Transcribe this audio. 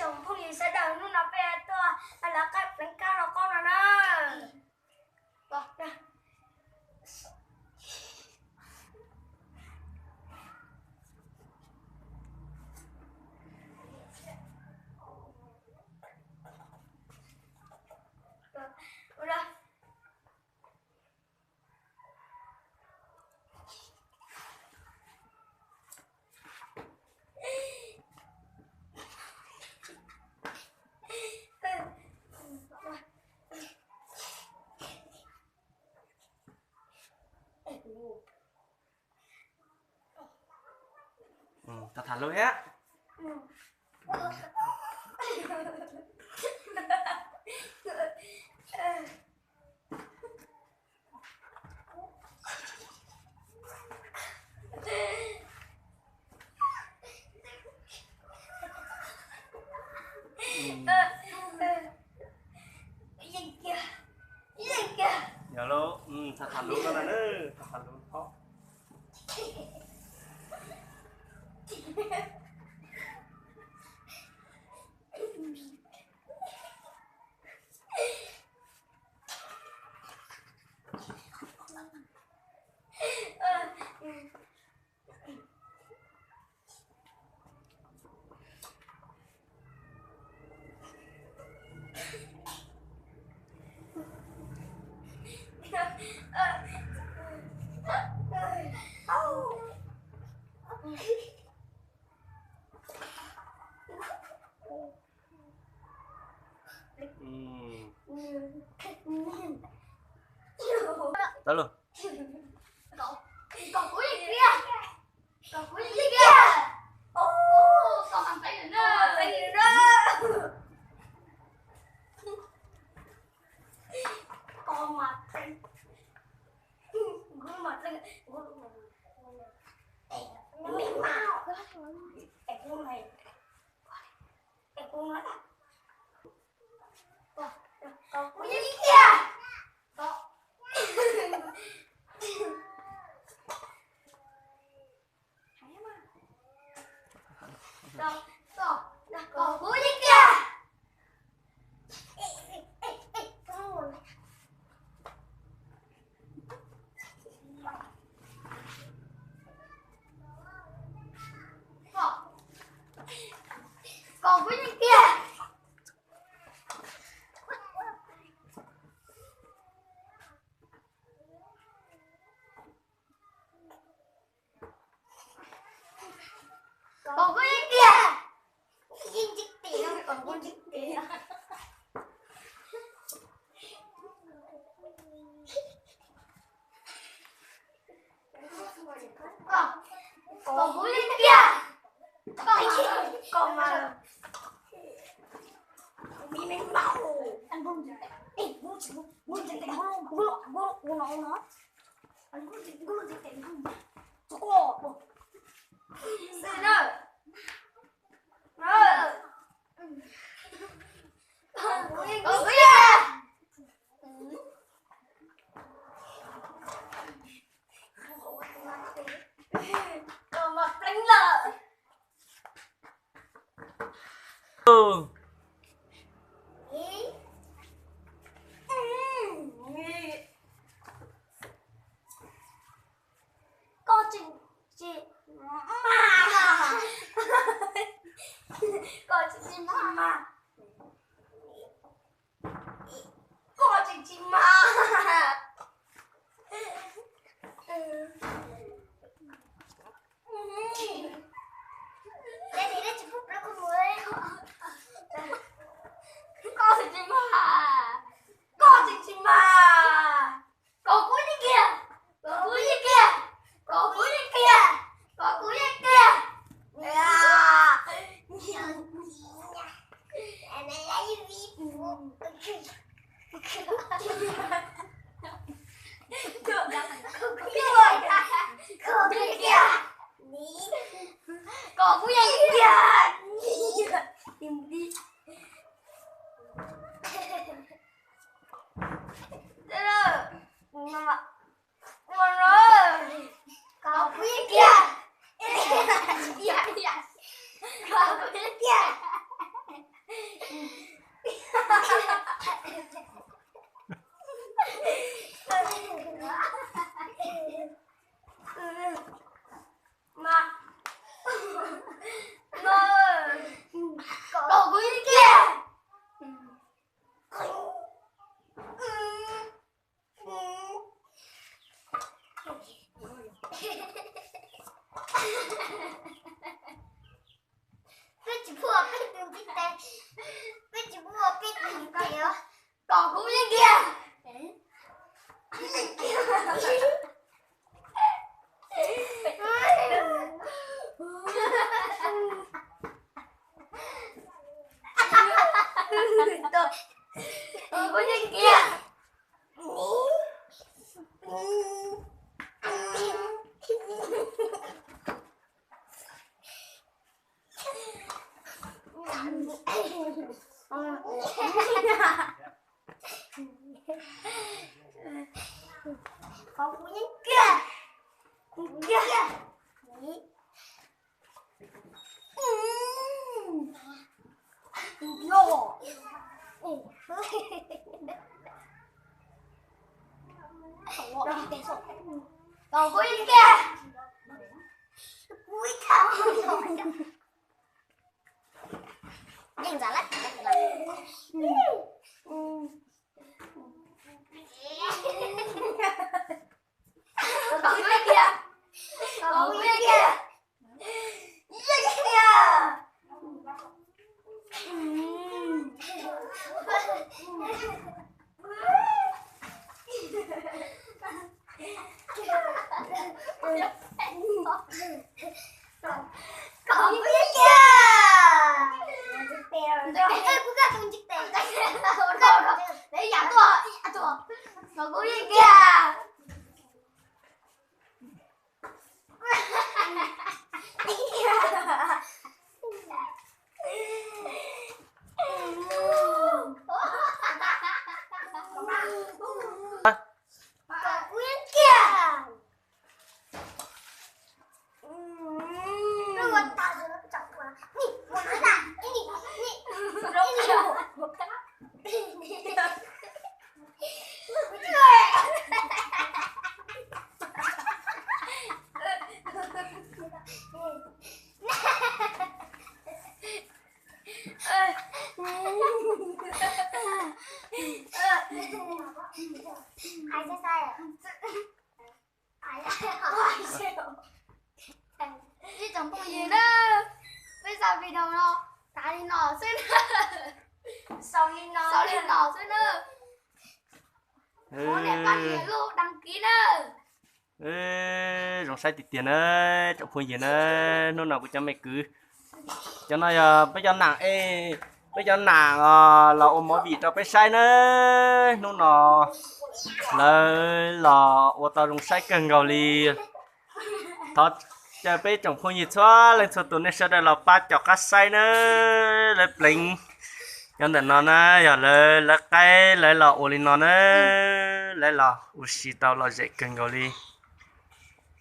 chồng không gì sẽ đợi luôn nó về tôi là cái đánh cao là con là đó. Rồi, đây. Thật thật luôn á. Dạ luôn, thật thật luôn đó là nữa, thật thật luôn khó. Đó luôn. Còn cuối gì kia? Còn cuối gì kia? Ô, còn làm tay nữa. Tay nữa. Con mặt tay. Gương mặt tay. Nó bị mau. Cái con này. Cái con nó. Còn cuối gì kia? Còn cuối gì kia? Còn cuối gì kia? Còn cuối gì kia? Dinh chích tỉ nó còn con chích tỉ. Còn cuối gì kia? Còn mà bị mình bảo anh không gì ê muốn gì nó anh muốn gì không cô xin ơi còn cái gì còn mặt đánh lợ con chị mà con chị mà con chị mà đây thì nó chỉ phút nó không mới con chị mà còn cuối đi kìa còn cuối đi kìa còn cuối đi kìa còn cuối đi kìa còn cuối đi kìa tìm đi Mama. Còn cuối kia. Dạ. Còn cuối kia. chích tê biết chỉ mua biết gì kìa còn cũng như kia có như kia có những kia kia còn có những kia cuối thao nhanh ra lắm còn cái kia còn cái kia còn cái kia để giả tua còn cái kia ai sẽ sai à? Ai sẽ chứ chẳng có gì đâu. Bây giờ video nó cái đi nọ xuyên sau đi nọ xuyên nữa. Có đẹp bạn gì luôn đăng ký nữa. Ê, rong sai tiền ơi, trọng phun gì nữa, nó nào cũng cho mày cứ cho nó bây giờ nàng bây giờ nàng là ôm mỗi vị cho cái sai nữa, nó nào là ô tao rong sai cần gạo li, thật giờ bây trọng phun gì xóa lên số tuần này sẽ đây là ba chọc cái sai nữa, lên linh cho nên nó nè giờ là cái lại là ô li nó nè lại là ô xí tao là dễ cần gạo li.